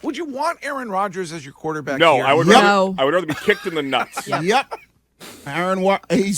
Would you want Aaron Rodgers as your quarterback? No, here? I would rather be kicked in the nuts. Yep. He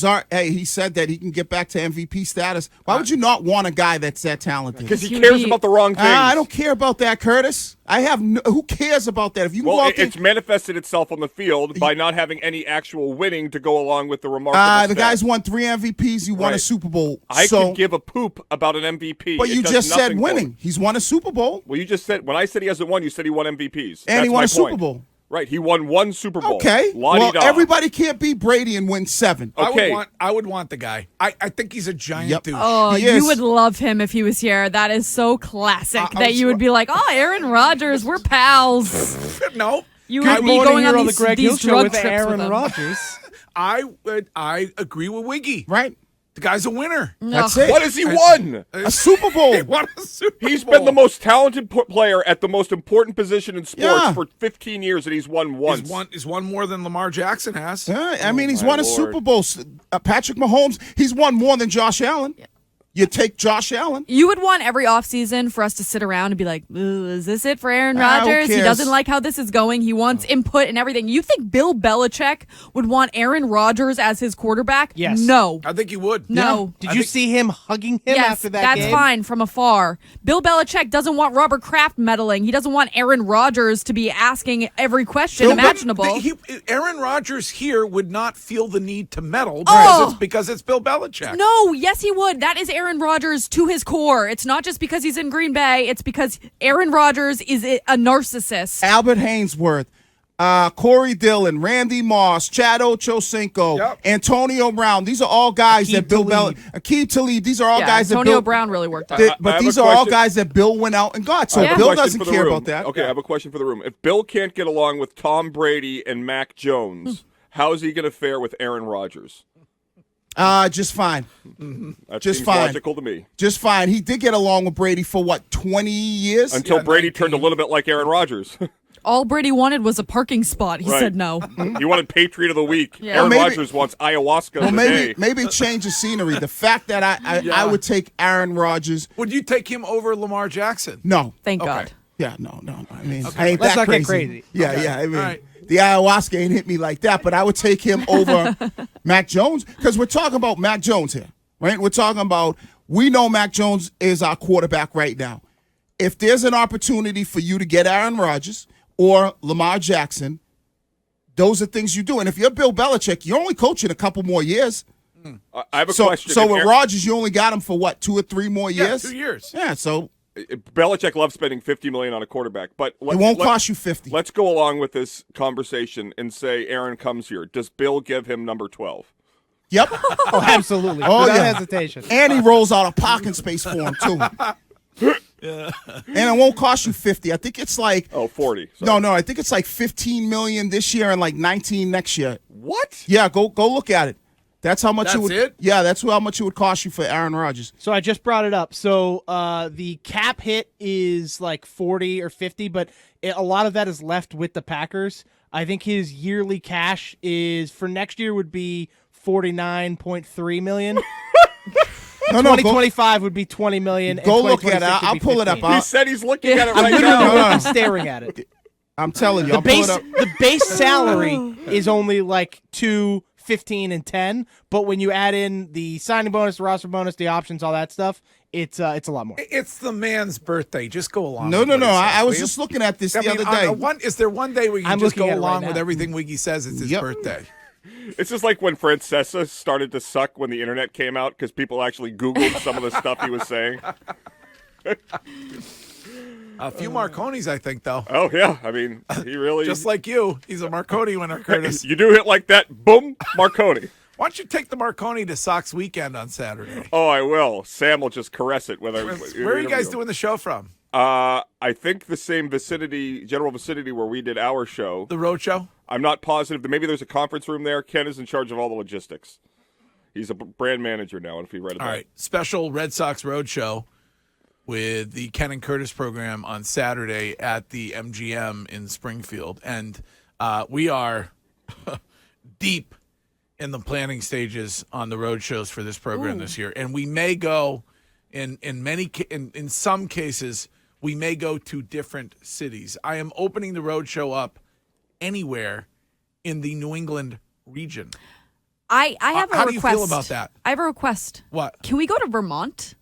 said that he can get back to MVP status. Why would you not want a guy that's that talented? Because he cares about the wrong things. I don't care about that, Curtis. who cares about that? If you go out there, it's manifested itself on the field by not having any actual winning to go along with the remarkable the guy's won 3 MVPs. He won a Super Bowl. I could give a poop about an MVP. But you just said winning. He's won a Super Bowl. Well, you just said, when I said he hasn't won, you said he won MVPs. And he won a Super Bowl. Right, he won 1 Super Bowl. Okay, well, everybody can't beat Brady and win 7. Okay. I would want the guy. I think he's a giant douche. Oh, you would love him if he was here. That is so classic that you would be like, oh, Aaron Rodgers, we're pals. No. You would be going on these drug trips Aaron with him. Rodgers. I agree with Wiggy. Right. The guy's a winner. That's it. What has he won? A Super Bowl. He won a Super Bowl. He's been the most talented player at the most important position in sports for 15 years, and he's won once. He's won more than Lamar Jackson has. I mean, he's won a Super Bowl. Patrick Mahomes, he's won more than Josh Allen. Yeah. You take Josh Allen. You would want every offseason for us to sit around and be like, is this it for Aaron Rodgers? He doesn't like how this is going. He wants input and everything. You think Bill Belichick would want Aaron Rodgers as his quarterback? Yes. No. I think he would. No. Did you see him hugging him after that game? That's fine from afar. Bill Belichick doesn't want Robert Kraft meddling. He doesn't want Aaron Rodgers to be asking every question imaginable. Aaron Rodgers here would not feel the need to meddle because it's Bill Belichick. No, yes, he would. That is Aaron Rodgers to his core. It's not just because he's in Green Bay. It's because Aaron Rodgers is a narcissist. Albert Hainsworth, Corey Dillon, Randy Moss, Chad Ochocinco, Antonio Brown. These are all guys that Bill Aqib Talib. These are all guys Antonio that Brown really worked out. But these are all guys that Bill went out and got. So Bill doesn't care about that. Okay, I have a question for the room. If Bill can't get along with Tom Brady and Mac Jones, how is he going to fare with Aaron Rodgers? Just fine. That just seems fine. logical to me. Just fine. He did get along with Brady for 20 years? Until Brady turned a little bit like Aaron Rodgers. All Brady wanted was a parking spot. He said no. He wanted Patriot of the Week. Yeah. Aaron Rodgers wants ayahuasca of the day. Maybe change the scenery. The fact that I would take Aaron Rodgers. Would you take him over Lamar Jackson? No. Thank God. Yeah, no. I mean, I ain't Let's that not crazy. get crazy. Yeah. I mean, the ayahuasca ain't hit me like that, but I would take him over Mac Jones because we're talking about Mac Jones here, right? We're talking about, we know Mac Jones is our quarterback right now. If there's an opportunity for you to get Aaron Rodgers or Lamar Jackson, those are things you do. And if you're Bill Belichick, you're only coaching a couple more years. I have a question. So with Rodgers, you only got him for what, 2 or 3 more years? Yeah, 2 years. Yeah, so Belichick loves spending $50 million on a quarterback, but it won't cost you 50. Let's go along with this conversation and say Aaron comes here. Does Bill give him number 12? Yep. Oh, absolutely. Oh, Without yeah. hesitation. And he rolls out a parking space for him too. Yeah. And it won't cost you 50. I think it's like 40. Sorry. No, I think it's like 15 million this year and like 19 next year. What? Yeah, go look at it. That's how much it would. It? Yeah, that's how much it would cost you for Aaron Rodgers. So I just brought it up. So the cap hit is like 40 or 50, but a lot of that is left with the Packers. I think his yearly cash is for next year would be $49.3 million. No, 2025 would be $20 million. Go look at it. I'll pull it up. He said he's looking at it I'm right literally now. staring at it. I'm telling you. The base salary is only like $215 and $10, but when you add in the signing bonus, the roster bonus, the options, all that stuff, it's a lot more. It's the man's birthday. Just go along. No. I was just looking at this the other day. Is there one day where you I'm just looking go at it right along now. with everything Wiggy says? It's his birthday. It's just like when Francesa started to suck when the internet came out because people actually Googled some of the stuff he was saying. A few Marconis, I think, though. Oh, yeah. I mean, he really... Just like you. He's a Marconi winner, Curtis. You do hit like that, boom, Marconi. Why don't you take the Marconi to Sox Weekend on Saturday? Oh, I will. Sam will just caress it. Where are you guys doing the show from? I think the same general vicinity where we did our show. The Road Show? I'm not positive. Maybe there's a conference room there. Ken is in charge of all the logistics. He's a brand manager now, if you read it. All right. Special Red Sox Road Show with the Ken and Curtis program on Saturday at the MGM in Springfield. And we are deep in the planning stages on the road shows for this program this year. And we may go in some cases we may go to different cities. I am opening the road show up anywhere in the New England region. I have a request. How do you feel about that? I have a request. What? Can we go to Vermont?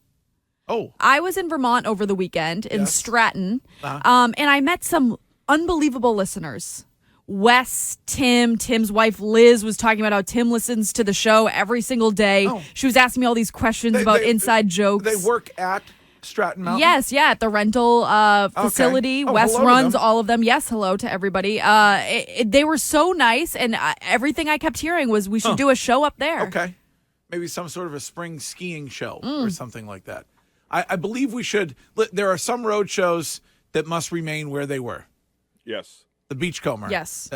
Oh, I was in Vermont over the weekend in Yes. Stratton, and I met some unbelievable listeners. Wes, Tim's wife Liz was talking about how Tim listens to the show every single day. Oh. She was asking me all these questions about inside jokes. They work at Stratton Mountain? Yes, yeah, at the rental facility. Oh, Wes hello to runs them. all of them. Yes, hello to everybody. They were so nice, and everything I kept hearing was we should do a show up there. Okay. Maybe some sort of a spring skiing show or something like that. I believe we should. There are some road shows that must remain where they were. Yes. The Beachcomber. Yes.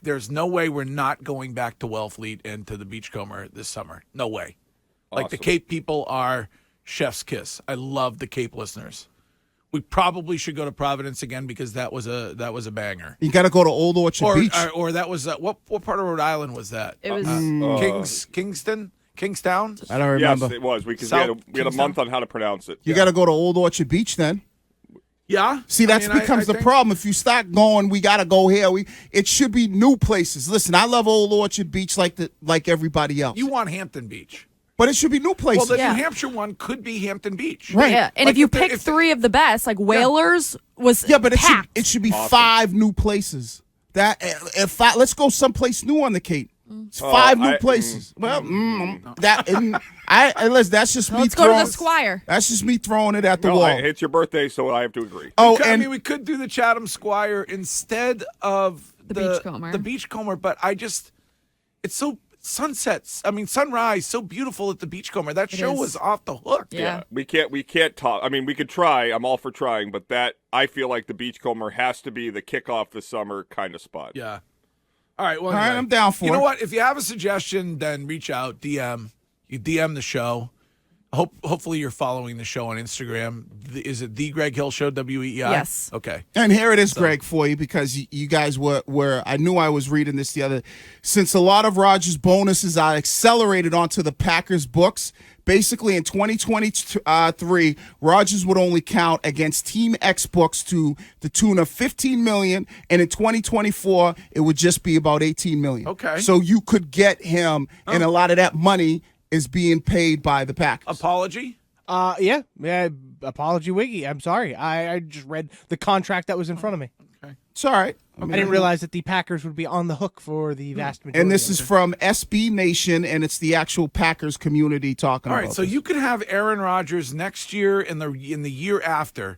There's no way we're not going back to Wellfleet and to the Beachcomber this summer. No way. Like the Awesome. Cape people are chef's kiss. I love the Cape listeners. We probably should go to Providence again because that was a banger. You got to go to Old Orchard Beach. Or that was what part of Rhode Island was that? It was Kingstown. I don't remember. Yes, it was. We had a Kingstown? month on how to pronounce it. You got to go to Old Orchard Beach then. Yeah. See, that becomes the think- problem. If you start going, we got to go here. It should be new places. Listen, I love Old Orchard Beach like everybody else. You want Hampton Beach. But it should be new Well, places. the Yeah. New Hampshire one could be Hampton Beach. Right. Yeah, and Like if you if they- pick if they- three of the best, like Whalers was Yeah, but packed. it should be 5 new places. Let's go someplace new on the Cape. It's 5 new places. Listen, that's just me Let's go throwing. to the Squire. That's just me throwing it at the No, wall. it's your birthday, so I have to agree. Oh, I and mean, we could do the Chatham Squire instead of The Beachcomber. The Beachcomber, but it's so sunrise, so beautiful at the Beachcomber. That show is. was off the hook. Yeah. We can't talk. I mean, we could try. I'm all for trying, but I feel like the Beachcomber has to be the kickoff this summer kind of spot. Yeah. All right. Well, All right, anyway. I'm down for You know it. what? If you have a suggestion, then reach out, DM. You DM the show. Hopefully, you're following the show on Instagram. Is it the Greg Hill Show? WEEI. Yes. Okay. And here it is, Greg, for you, because you guys were I knew I was reading this the other. Since a lot of Rodgers' bonuses are accelerated onto the Packers books, basically in 2023, Rodgers would only count against Team X books to the tune of $15 million, and in 2024, it would just be about $18 million. Okay. So you could get him, and a lot of that money is being paid by the Packers. Apology. Yeah. Apology, Wiggy. I'm sorry. I just read the contract that was in front of me. It's all right. I didn't realize that the Packers would be on the hook for the vast majority. And this of is it. from SB Nation, and it's the actual Packers community talking All about right. So this. you could have Aaron Rodgers next year and in the year after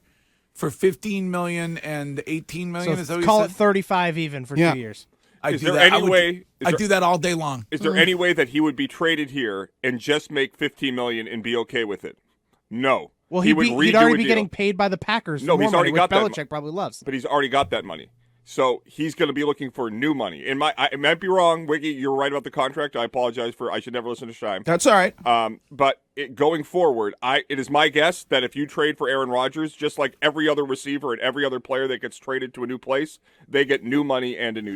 for $15 million and $18 million. Is that what call you it said? 35 even for Yeah. 2 years. I Is do there that. any way- I do that all day long. Is there any way that he would be traded here and just make $15 million and be okay with it? No. Well, he would he'd redo already a be deal. getting paid by the Packers. No, for more he's already money, got which that Belichick probably loves. But he's already got that money. So he's going to be looking for new money. It might be wrong, Wiggy. You're right about the contract. I apologize I should never listen to Shime. That's all right. But going forward, it is my guess that if you trade for Aaron Rodgers, just like every other receiver and every other player that gets traded to a new place, they get new money and a new